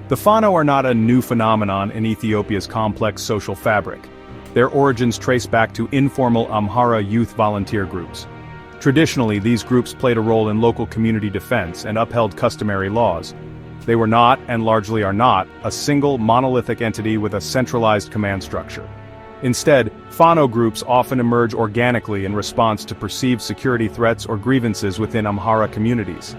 The Fano are not a new phenomenon in Ethiopia's complex social fabric. Their origins trace back to informal Amhara youth volunteer groups. Traditionally, these groups played a role in local community defense and upheld customary laws. They were not, and largely are not, a single monolithic entity with a centralized command structure. Instead, Fano groups often emerge organically in response to perceived security threats or grievances within Amhara communities.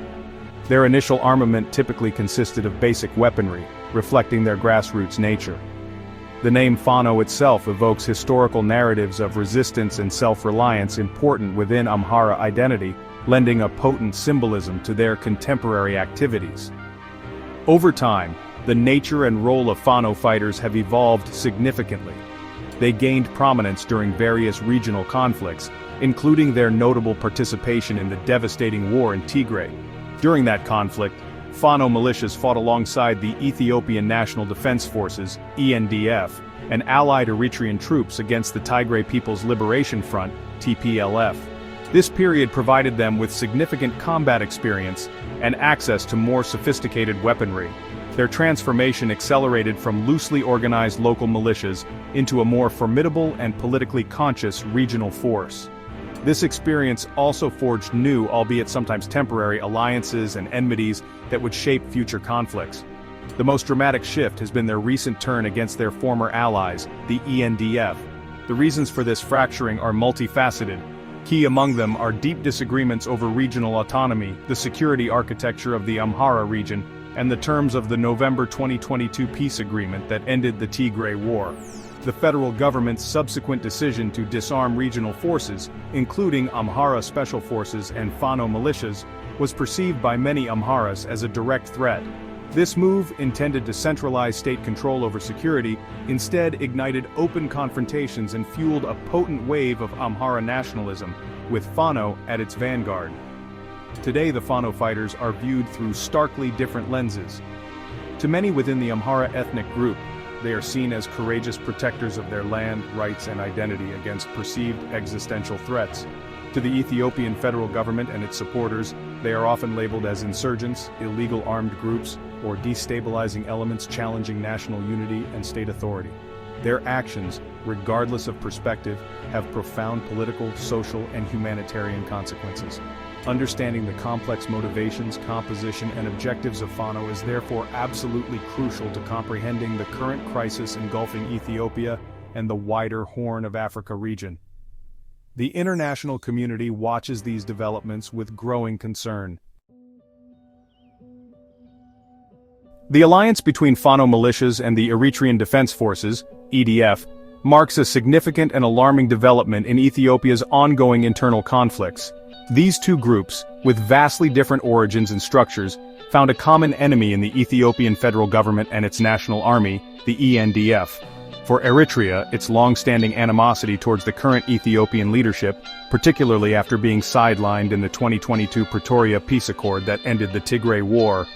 Their initial armament typically consisted of basic weaponry, reflecting their grassroots nature. The name Fano itself evokes historical narratives of resistance and self-reliance important within Amhara identity, lending a potent symbolism to their contemporary activities. Over time, the nature and role of Fano fighters have evolved significantly. They gained prominence during various regional conflicts, including their notable participation in the devastating war in Tigray. During that conflict, Fano militias fought alongside the Ethiopian National Defense Forces, ENDF, and allied Eritrean troops against the Tigray People's Liberation Front, TPLF. This period provided them with significant combat experience and access to more sophisticated weaponry. Their transformation accelerated from loosely organized local militias into a more formidable and politically conscious regional force. This experience also forged new, albeit sometimes temporary, alliances and enmities that would shape future conflicts. The most dramatic shift has been their recent turn against their former allies, the ENDF. The reasons for this fracturing are multifaceted. Key among them are deep disagreements over regional autonomy, the security architecture of the Amhara region, and the terms of the November 2022 peace agreement that ended the Tigray War. The federal government's subsequent decision to disarm regional forces, including Amhara Special Forces and Fano militias, was perceived by many Amharas as a direct threat. This move, intended to centralize state control over security, instead ignited open confrontations and fueled a potent wave of Amhara nationalism, with Fano at its vanguard. Today the Fano fighters are viewed through starkly different lenses. To many within the Amhara ethnic group, they are seen as courageous protectors of their land, rights and identity against perceived existential threats. To the Ethiopian federal government and its supporters, they are often labeled as insurgents, illegal armed groups, or destabilizing elements challenging national unity and state authority. Their actions, regardless of perspective, have profound political, social, and humanitarian consequences. Understanding the complex motivations, composition, and objectives of Fano is therefore absolutely crucial to comprehending the current crisis engulfing Ethiopia and the wider Horn of Africa region. The international community watches these developments with growing concern. The alliance between Fano militias and the Eritrean Defense Forces, EDF, marks a significant and alarming development in Ethiopia's ongoing internal conflicts. These two groups, with vastly different origins and structures, found a common enemy in the Ethiopian federal government and its national army, the ENDF. For Eritrea, its long-standing animosity towards the current Ethiopian leadership, particularly after being sidelined in the 2022 Pretoria peace accord that ended the Tigray War,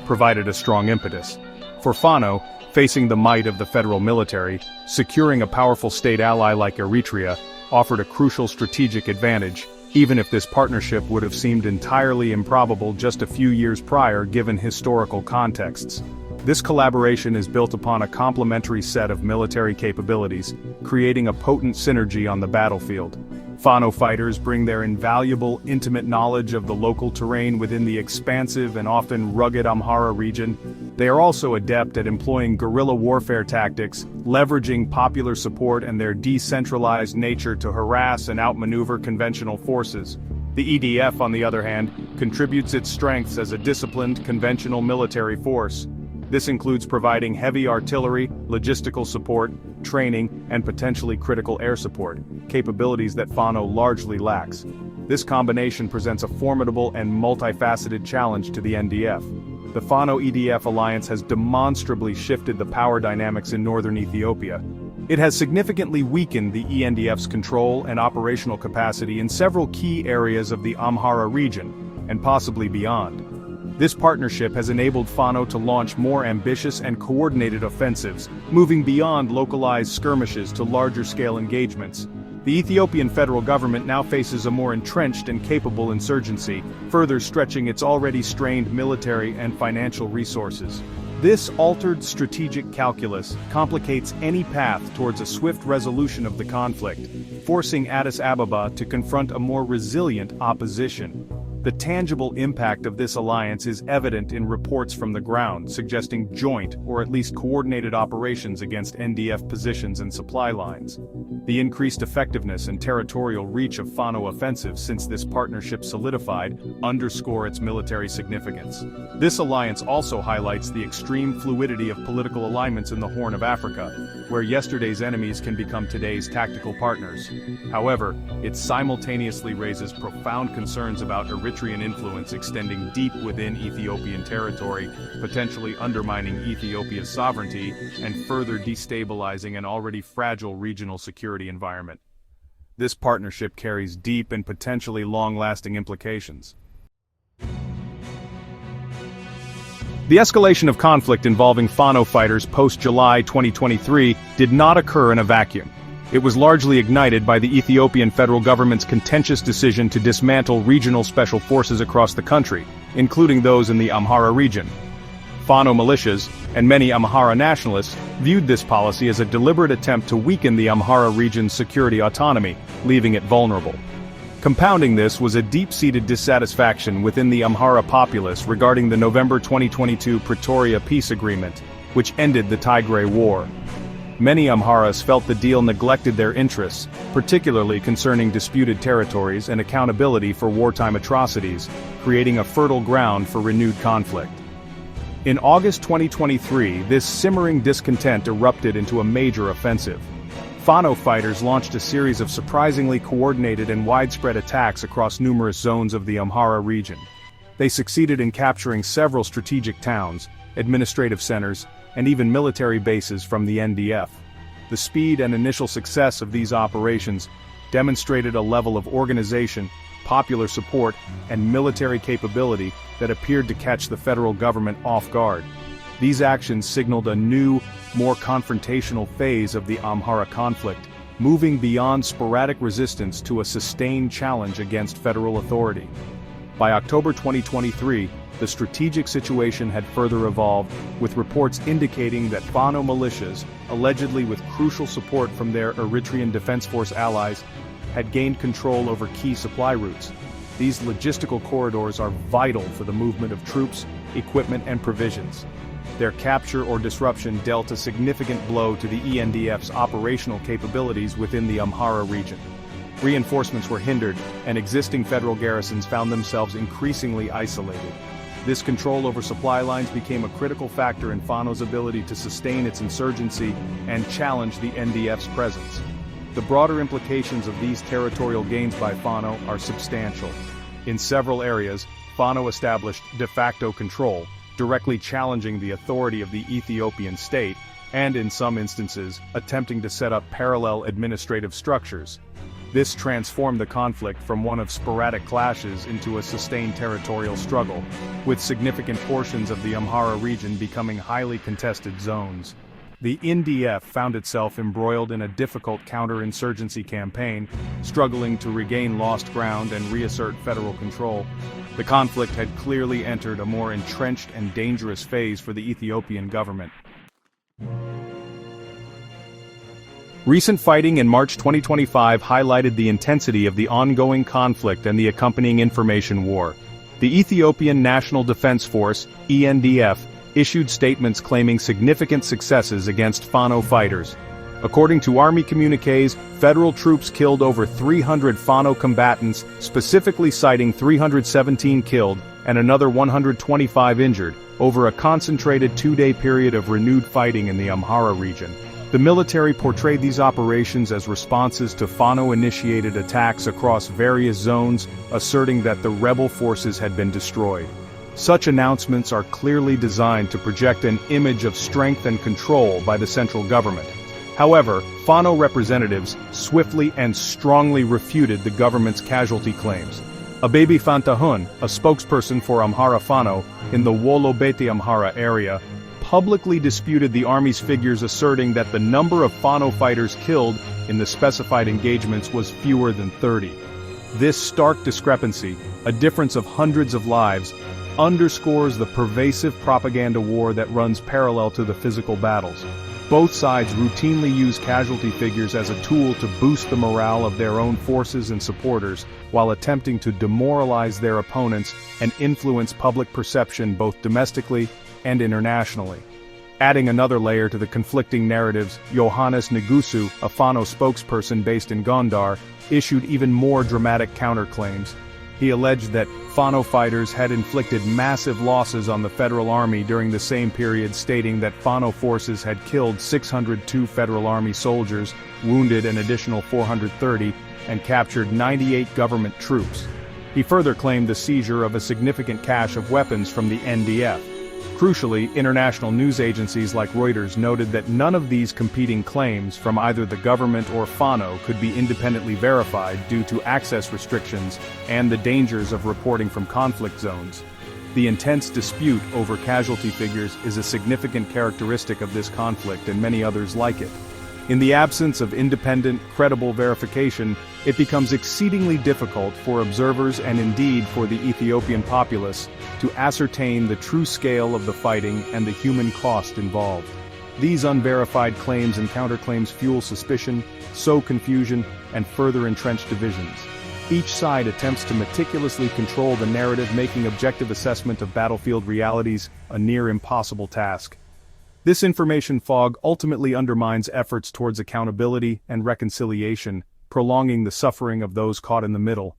provided a strong impetus. For Fano, facing the might of the federal military, securing a powerful state ally like Eritrea offered a crucial strategic advantage, even if this partnership would have seemed entirely improbable just a few years prior given historical contexts. This collaboration is built upon a complementary set of military capabilities, creating a potent synergy on the battlefield. Fano fighters bring their invaluable, intimate knowledge of the local terrain within the expansive and often rugged Amhara region. They are also adept at employing guerrilla warfare tactics, leveraging popular support and their decentralized nature to harass and outmaneuver conventional forces. The EDF, on the other hand, contributes its strengths as a disciplined, conventional military force. This includes providing heavy artillery, logistical support, training, and potentially critical air support, capabilities that Fano largely lacks. This combination presents a formidable and multifaceted challenge to the NDF. The Fano-EDF alliance has demonstrably shifted the power dynamics in northern Ethiopia. It has significantly weakened the ENDF's control and operational capacity in several key areas of the Amhara region, and possibly beyond. This partnership has enabled Fano to launch more ambitious and coordinated offensives, moving beyond localized skirmishes to larger-scale engagements. The Ethiopian federal government now faces a more entrenched and capable insurgency, further stretching its already strained military and financial resources. This altered strategic calculus complicates any path towards a swift resolution of the conflict, forcing Addis Ababa to confront a more resilient opposition. The tangible impact of this alliance is evident in reports from the ground suggesting joint or at least coordinated operations against NDF positions and supply lines. The increased effectiveness and territorial reach of Fano offensive since this partnership solidified underscore its military significance. This alliance also highlights the extreme fluidity of political alignments in the Horn of Africa, where yesterday's enemies can become today's tactical partners. However, it simultaneously raises profound concerns about Eritrean influence extending deep within Ethiopian territory, potentially undermining Ethiopia's sovereignty and further destabilizing an already fragile regional security environment. This partnership carries deep and potentially long-lasting implications. The escalation of conflict involving Fano fighters post-July 2023 did not occur in a vacuum. It was largely ignited by the Ethiopian federal government's contentious decision to dismantle regional special forces across the country, including those in the Amhara region. Fano militias, and many Amhara nationalists, viewed this policy as a deliberate attempt to weaken the Amhara region's security autonomy, leaving it vulnerable. Compounding this was a deep-seated dissatisfaction within the Amhara populace regarding the November 2022 Pretoria peace agreement, which ended the Tigray War. Many Amharas felt the deal neglected their interests, particularly concerning disputed territories and accountability for wartime atrocities, creating a fertile ground for renewed conflict. In August 2023, this simmering discontent erupted into a major offensive. Fano fighters launched a series of surprisingly coordinated and widespread attacks across numerous zones of the Amhara region. They succeeded in capturing several strategic towns, administrative centers, and even military bases from the NDF. The speed and initial success of these operations demonstrated a level of organization, popular support, and military capability that appeared to catch the federal government off guard. These actions signaled a new, more confrontational phase of the Amhara conflict, moving beyond sporadic resistance to a sustained challenge against federal authority. By October 2023, the strategic situation had further evolved, with reports indicating that Fano militias, allegedly with crucial support from their Eritrean Defense Force allies, had gained control over key supply routes. These logistical corridors are vital for the movement of troops, equipment, and provisions. Their capture or disruption dealt a significant blow to the ENDF's operational capabilities within the Amhara region. Reinforcements were hindered, and existing federal garrisons found themselves increasingly isolated. This control over supply lines became a critical factor in Fano's ability to sustain its insurgency and challenge the NDF's presence. The broader implications of these territorial gains by Fano are substantial. In several areas, Fano established de facto control, directly challenging the authority of the Ethiopian state, and in some instances, attempting to set up parallel administrative structures. This transformed the conflict from one of sporadic clashes into a sustained territorial struggle, with significant portions of the Amhara region becoming highly contested zones. The NDF found itself embroiled in a difficult counterinsurgency campaign, struggling to regain lost ground and reassert federal control. The conflict had clearly entered a more entrenched and dangerous phase for the Ethiopian government. Recent fighting in March 2025 highlighted the intensity of the ongoing conflict and the accompanying information war. The Ethiopian National Defense Force, ENDF, issued statements claiming significant successes against Fano fighters. According to Army communiques, federal troops killed over 300 Fano combatants, specifically citing 317 killed and another 125 injured, over a concentrated two-day period of renewed fighting in the Amhara region. The military portrayed these operations as responses to Fano-initiated attacks across various zones, asserting that the rebel forces had been destroyed. Such announcements are clearly designed to project an image of strength and control by the central government. However, Fano representatives swiftly and strongly refuted the government's casualty claims. Ababy Fantahun, a spokesperson for Amhara Fano in the Wollo-Beti Amhara area, publicly disputed the Army's figures, asserting that the number of Fano fighters killed in the specified engagements was fewer than 30. This stark discrepancy, a difference of hundreds of lives, underscores the pervasive propaganda war that runs parallel to the physical battles. Both sides routinely use casualty figures as a tool to boost the morale of their own forces and supporters, while attempting to demoralize their opponents and influence public perception both domestically and internationally. Adding another layer to the conflicting narratives, Johannes Ngusu, a Fano spokesperson based in Gondar, issued even more dramatic counterclaims. He alleged that Fano fighters had inflicted massive losses on the Federal Army during the same period, stating that Fano forces had killed 602 Federal Army soldiers, wounded an additional 430, and captured 98 government troops. He further claimed the seizure of a significant cache of weapons from the NDF. Crucially, international news agencies like Reuters noted that none of these competing claims from either the government or Fano could be independently verified due to access restrictions and the dangers of reporting from conflict zones. The intense dispute over casualty figures is a significant characteristic of this conflict and many others like it. In the absence of independent, credible verification, it becomes exceedingly difficult for observers and indeed for the Ethiopian populace to ascertain the true scale of the fighting and the human cost involved. These unverified claims and counterclaims fuel suspicion, sow confusion, and further entrench divisions. Each side attempts to meticulously control the narrative, making objective assessment of battlefield realities a near impossible task. This information fog ultimately undermines efforts towards accountability and reconciliation, prolonging the suffering of those caught in the middle.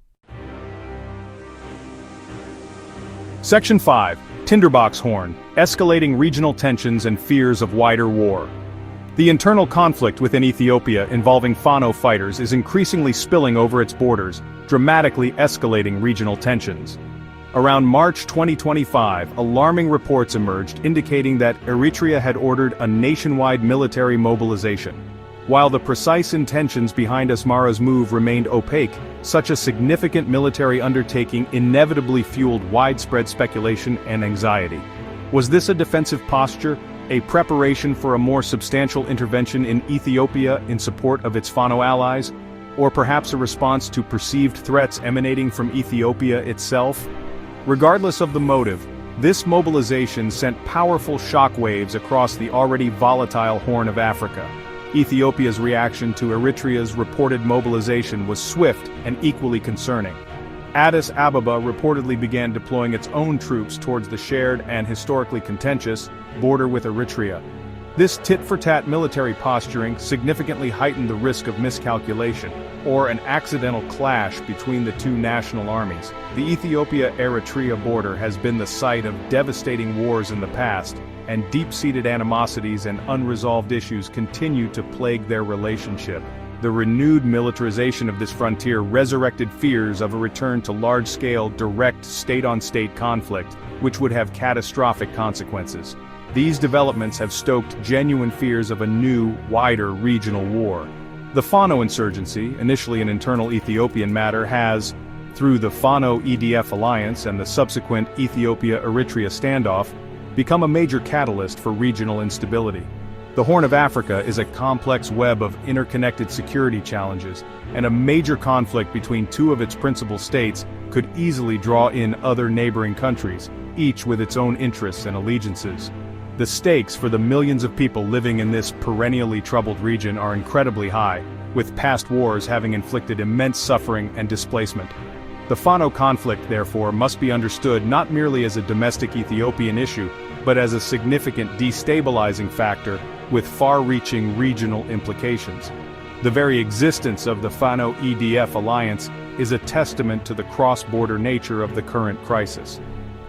Section 5. Tinderbox Horn, Escalating Regional Tensions and Fears of Wider War. The internal conflict within Ethiopia involving Fano fighters is increasingly spilling over its borders, dramatically escalating regional tensions. Around March 2025, alarming reports emerged indicating that Eritrea had ordered a nationwide military mobilization. While the precise intentions behind Asmara's move remained opaque, such a significant military undertaking inevitably fueled widespread speculation and anxiety. Was this a defensive posture, a preparation for a more substantial intervention in Ethiopia in support of its Fano allies, or perhaps a response to perceived threats emanating from Ethiopia itself? Regardless of the motive, this mobilization sent powerful shockwaves across the already volatile Horn of Africa. Ethiopia's reaction to Eritrea's reported mobilization was swift and equally concerning. Addis Ababa reportedly began deploying its own troops towards the shared and historically contentious border with Eritrea. This tit-for-tat military posturing significantly heightened the risk of miscalculation, or an accidental clash between the two national armies. The Ethiopia-Eritrea border has been the site of devastating wars in the past, and deep-seated animosities and unresolved issues continue to plague their relationship. The renewed militarization of this frontier resurrected fears of a return to large-scale, direct state-on-state conflict, which would have catastrophic consequences. These developments have stoked genuine fears of a new, wider regional war. The Fano insurgency, initially an internal Ethiopian matter, has, through the Fano-EDF alliance and the subsequent Ethiopia-Eritrea standoff, become a major catalyst for regional instability. The Horn of Africa is a complex web of interconnected security challenges, and a major conflict between two of its principal states could easily draw in other neighboring countries, each with its own interests and allegiances. The stakes for the millions of people living in this perennially troubled region are incredibly high, with past wars having inflicted immense suffering and displacement. The Fano conflict, therefore, must be understood not merely as a domestic Ethiopian issue, but as a significant destabilizing factor with far-reaching regional implications. The very existence of the Fano-EDF alliance is a testament to the cross-border nature of the current crisis.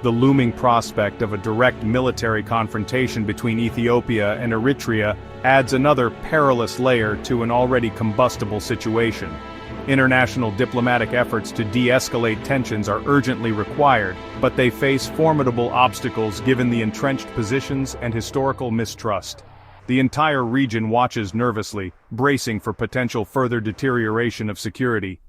The looming prospect of a direct military confrontation between Ethiopia and Eritrea adds another perilous layer to an already combustible situation. International diplomatic efforts to de-escalate tensions are urgently required, but they face formidable obstacles given the entrenched positions and historical mistrust. The entire region watches nervously, bracing for potential further deterioration of security.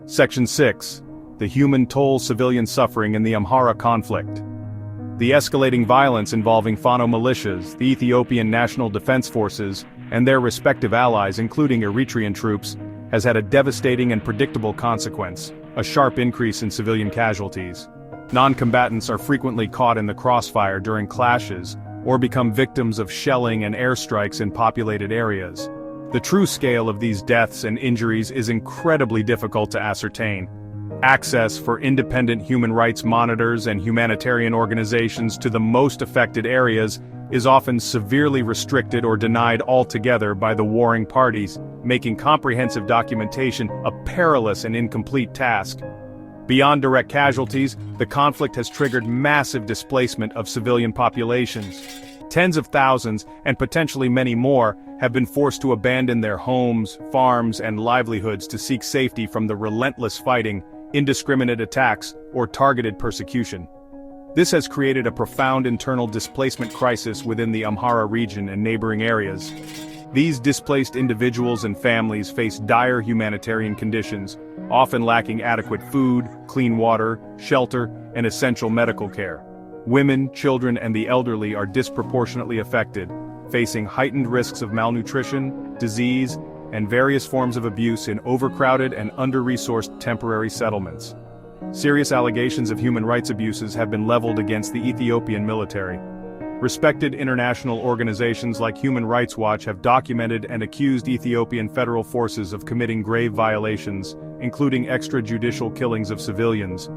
Section 6. The human toll civilian suffering in the Amhara conflict. The escalating violence involving Fano militias, the Ethiopian National Defense Forces, and their respective allies including Eritrean troops, has had a devastating and predictable consequence. a sharp increase in civilian casualties. Non-combatants are frequently caught in the crossfire during clashes, or become victims of shelling and airstrikes in populated areas. The true scale of these deaths and injuries is incredibly difficult to ascertain. Access for independent human rights monitors and humanitarian organizations to the most affected areas is often severely restricted or denied altogether by the warring parties, making comprehensive documentation a perilous and incomplete task. Beyond direct casualties, the conflict has triggered massive displacement of civilian populations. Tens of thousands, and potentially many more, have been forced to abandon their homes, farms, and livelihoods to seek safety from the relentless fighting, indiscriminate attacks, or targeted persecution. This has created a profound internal displacement crisis within the Amhara region and neighboring areas. These displaced individuals and families face dire humanitarian conditions, often lacking adequate food, clean water, shelter, and essential medical care. Women, children, and the elderly are disproportionately affected, facing heightened risks of malnutrition, disease, and various forms of abuse in overcrowded and under-resourced temporary settlements. Serious allegations of human rights abuses have been leveled against the Ethiopian military. Respected international organizations like Human Rights Watch have documented and accused Ethiopian federal forces of committing grave violations, including extrajudicial killings of civilians.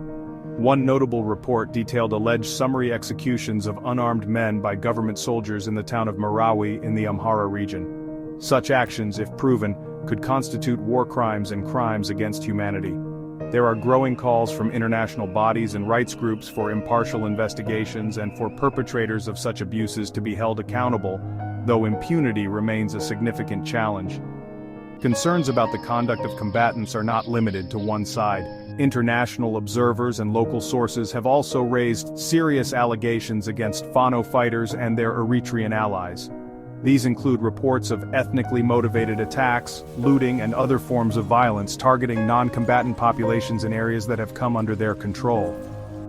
One notable report detailed alleged summary executions of unarmed men by government soldiers in the town of Marawi in the Amhara region. Such actions, if proven, could constitute war crimes and crimes against humanity. There are growing calls from international bodies and rights groups for impartial investigations and for perpetrators of such abuses to be held accountable, though impunity remains a significant challenge. Concerns about the conduct of combatants are not limited to one side. International observers and local sources have also raised serious allegations against Fano fighters and their Eritrean allies. These include reports of ethnically motivated attacks, looting, and other forms of violence targeting non-combatant populations in areas that have come under their control.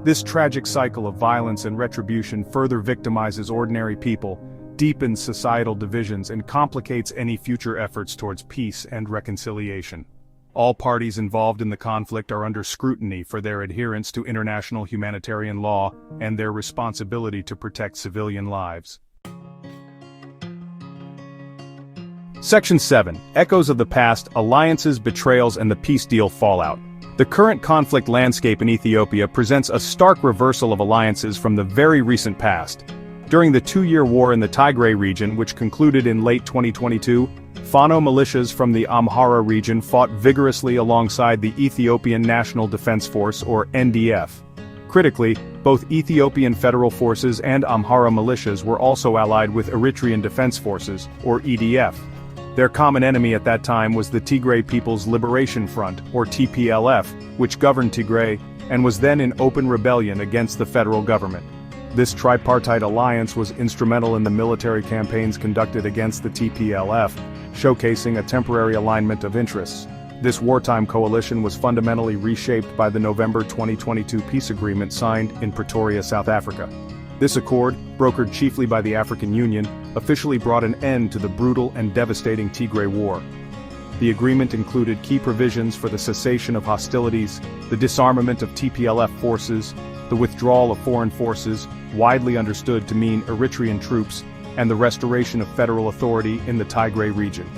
This tragic cycle of violence and retribution further victimizes ordinary people, deepens societal divisions, and complicates any future efforts towards peace and reconciliation. All parties involved in the conflict are under scrutiny for their adherence to international humanitarian law and their responsibility to protect civilian lives. Section 7. Echoes of the Past, Alliances, Betrayals, and the Peace Deal Fallout. The current conflict landscape in Ethiopia presents a stark reversal of alliances from the very recent past. During the two-year war in the Tigray region, which concluded in late 2022, Fano militias from the Amhara region fought vigorously alongside the Ethiopian National Defense Force, or NDF. Critically, both Ethiopian Federal Forces and Amhara militias were also allied with Eritrean Defense Forces, or EDF. Their common enemy at that time was the Tigray People's Liberation Front, or TPLF, which governed Tigray, and was then in open rebellion against the federal government. This tripartite alliance was instrumental in the military campaigns conducted against the TPLF, showcasing a temporary alignment of interests. This wartime coalition was fundamentally reshaped by the November 2022 peace agreement signed in Pretoria, South Africa. This accord, brokered chiefly by the African Union, officially brought an end to the brutal and devastating Tigray War. The agreement included key provisions for the cessation of hostilities, the disarmament of TPLF forces, the withdrawal of foreign forces, widely understood to mean Eritrean troops, and the restoration of federal authority in the Tigray region.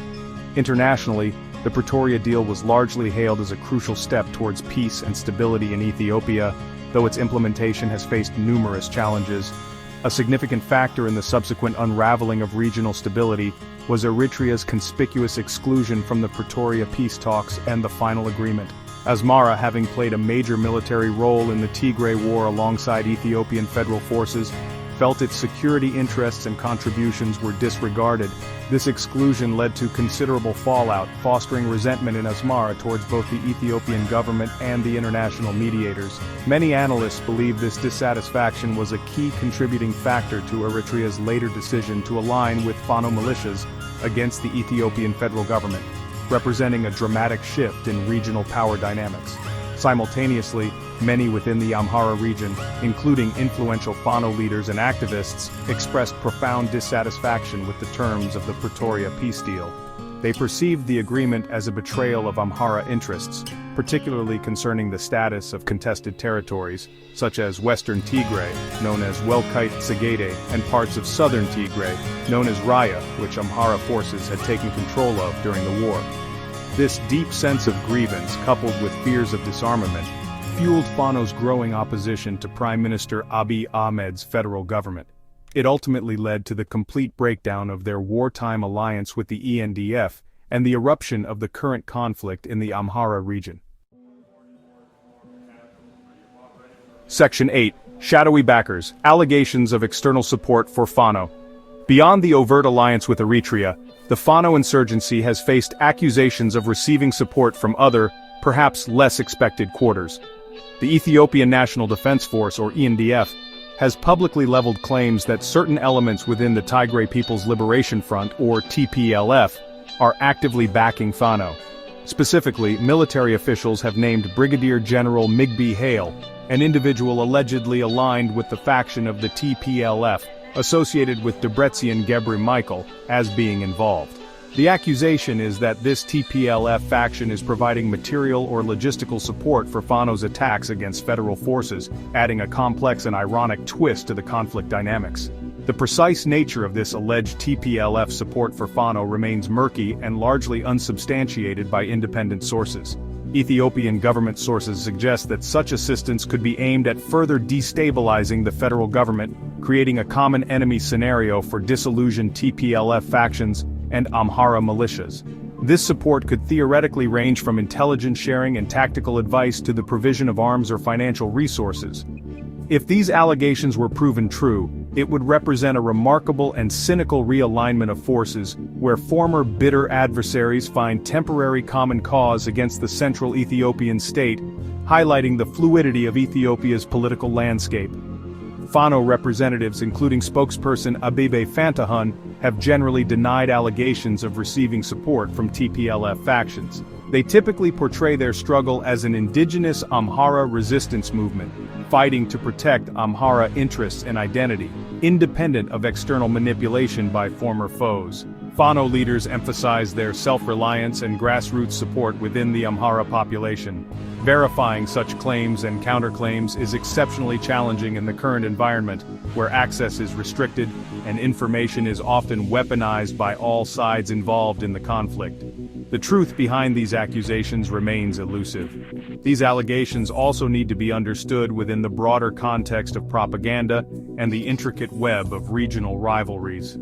Internationally, the Pretoria deal was largely hailed as a crucial step towards peace and stability in Ethiopia, though its implementation has faced numerous challenges. A significant factor in the subsequent unraveling of regional stability was Eritrea's conspicuous exclusion from the Pretoria peace talks and the final agreement. Asmara, having played a major military role in the Tigray War alongside Ethiopian Federal Forces, felt its security interests and contributions were disregarded. This exclusion led to considerable fallout, fostering resentment in Asmara towards both the Ethiopian government and the international mediators. Many analysts believe this dissatisfaction was a key contributing factor to Eritrea's later decision to align with Fano militias against the Ethiopian federal government, representing a dramatic shift in regional power dynamics. Simultaneously, many within the Amhara region, including influential Fano leaders and activists, expressed profound dissatisfaction with the terms of the Pretoria peace deal. They perceived the agreement as a betrayal of Amhara interests, particularly concerning the status of contested territories, such as Western Tigray, known as Welkite Segede, and parts of Southern Tigray, known as Raya, which Amhara forces had taken control of during the war. This deep sense of grievance, coupled with fears of disarmament, fueled Fano's growing opposition to Prime Minister Abiy Ahmed's federal government. It ultimately led to the complete breakdown of their wartime alliance with the ENDF and the eruption of the current conflict in the Amhara region. Section 8. Shadowy Backers, Allegations of External Support for Fano. Beyond the overt alliance with Eritrea, the Fano insurgency has faced accusations of receiving support from other, perhaps less expected quarters. The Ethiopian National Defense Force, or ENDF, has publicly leveled claims that certain elements within the Tigray People's Liberation Front, or TPLF, are actively backing Fano. Specifically, military officials have named Brigadier General Migbe Hale, an individual allegedly aligned with the faction of the TPLF, associated with Debretsion Gebre-Michael, as being involved. The accusation is that this TPLF faction is providing material or logistical support for Fano's attacks against federal forces, adding a complex and ironic twist to the conflict dynamics. The precise nature of this alleged TPLF support for Fano remains murky and largely unsubstantiated by independent sources. Ethiopian government sources suggest that such assistance could be aimed at further destabilizing the federal government, creating a common enemy scenario for disillusioned TPLF factions and Amhara militias. This support could theoretically range from intelligence sharing and tactical advice to the provision of arms or financial resources. If these allegations were proven true, it would represent a remarkable and cynical realignment of forces, where former bitter adversaries find temporary common cause against the central Ethiopian state, highlighting the fluidity of Ethiopia's political landscape. Fano representatives, including spokesperson Abebe Fantahun, have generally denied allegations of receiving support from TPLF factions. They typically portray their struggle as an indigenous Amhara resistance movement, fighting to protect Amhara interests and identity, independent of external manipulation by former foes. Fano leaders emphasize their self-reliance and grassroots support within the Amhara population. Verifying such claims and counterclaims is exceptionally challenging in the current environment, where access is restricted and information is often weaponized by all sides involved in the conflict. The truth behind these accusations remains elusive. These allegations also need to be understood within the broader context of propaganda and the intricate web of regional rivalries.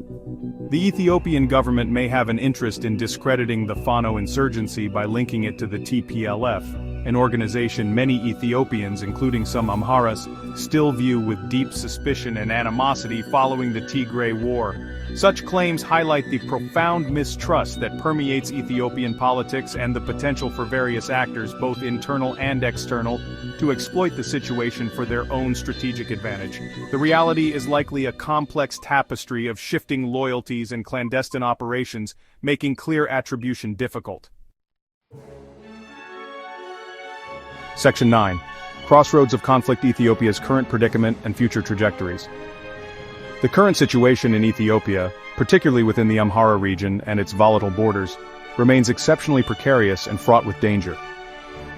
The Ethiopian government may have an interest in discrediting the Fano insurgency by linking it to the TPLF, an organization many Ethiopians, including some Amharas, still view with deep suspicion and animosity following the Tigray War. Such claims highlight the profound mistrust that permeates Ethiopian politics and the potential for various actors, both internal and external, to exploit the situation for their own strategic advantage. The reality is likely a complex tapestry of shifting loyalties and clandestine operations, making clear attribution difficult. Section 9. Crossroads of Conflict: Ethiopia's Current Predicament and Future Trajectories. The current situation in Ethiopia, particularly within the Amhara region and its volatile borders, remains exceptionally precarious and fraught with danger.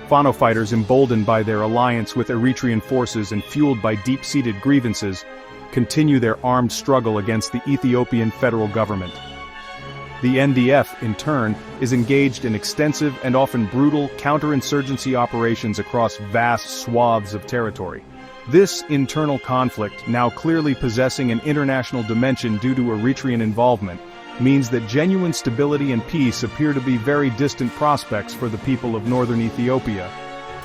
Fano fighters, emboldened by their alliance with Eritrean forces and fueled by deep-seated grievances, continue their armed struggle against the Ethiopian federal government. The NDF, in turn, is engaged in extensive and often brutal counterinsurgency operations across vast swaths of territory. This internal conflict, now clearly possessing an international dimension due to Eritrean involvement, means that genuine stability and peace appear to be very distant prospects for the people of northern Ethiopia.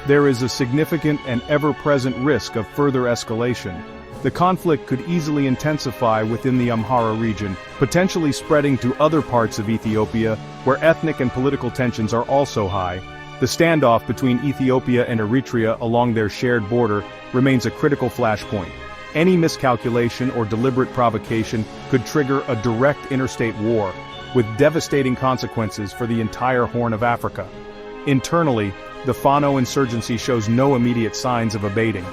There is a significant and ever-present risk of further escalation. The conflict could easily intensify within the Amhara region, potentially spreading to other parts of Ethiopia, where ethnic and political tensions are also high. The standoff between Ethiopia and Eritrea along their shared border remains a critical flashpoint. Any miscalculation or deliberate provocation could trigger a direct interstate war, with devastating consequences for the entire Horn of Africa. Internally, the Fano insurgency shows no immediate signs of abating,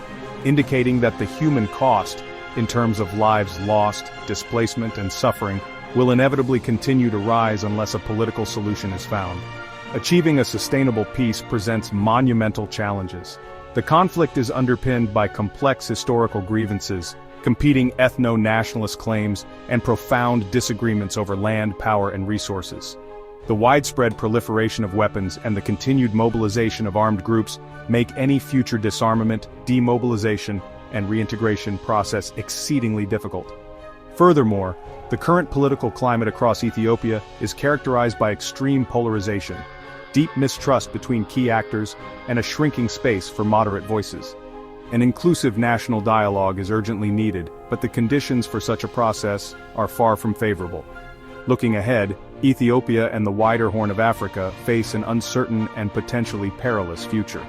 indicating that the human cost, in terms of lives lost, displacement, and suffering, will inevitably continue to rise unless a political solution is found. Achieving a sustainable peace presents monumental challenges. The conflict is underpinned by complex historical grievances, competing ethno-nationalist claims, and profound disagreements over land, power, and resources. The widespread proliferation of weapons and the continued mobilization of armed groups make any future disarmament, demobilization, and reintegration process exceedingly difficult. Furthermore, the current political climate across Ethiopia is characterized by extreme polarization, deep mistrust between key actors, and a shrinking space for moderate voices. An inclusive national dialogue is urgently needed, but the conditions for such a process are far from favorable. Looking ahead, Ethiopia and the wider Horn of Africa face an uncertain and potentially perilous future.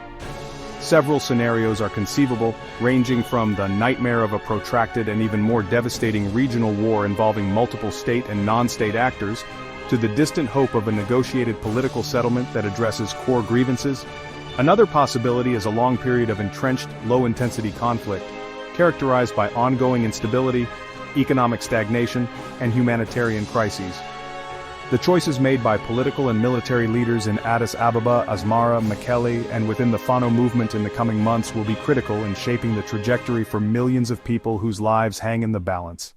Several scenarios are conceivable, ranging from the nightmare of a protracted and even more devastating regional war involving multiple state and non-state actors, to the distant hope of a negotiated political settlement that addresses core grievances. Another possibility is a long period of entrenched, low-intensity conflict, characterized by ongoing instability, economic stagnation, and humanitarian crises. The choices made by political and military leaders in Addis Ababa, Asmara, Mekelle, and within the Fano movement in the coming months will be critical in shaping the trajectory for millions of people whose lives hang in the balance.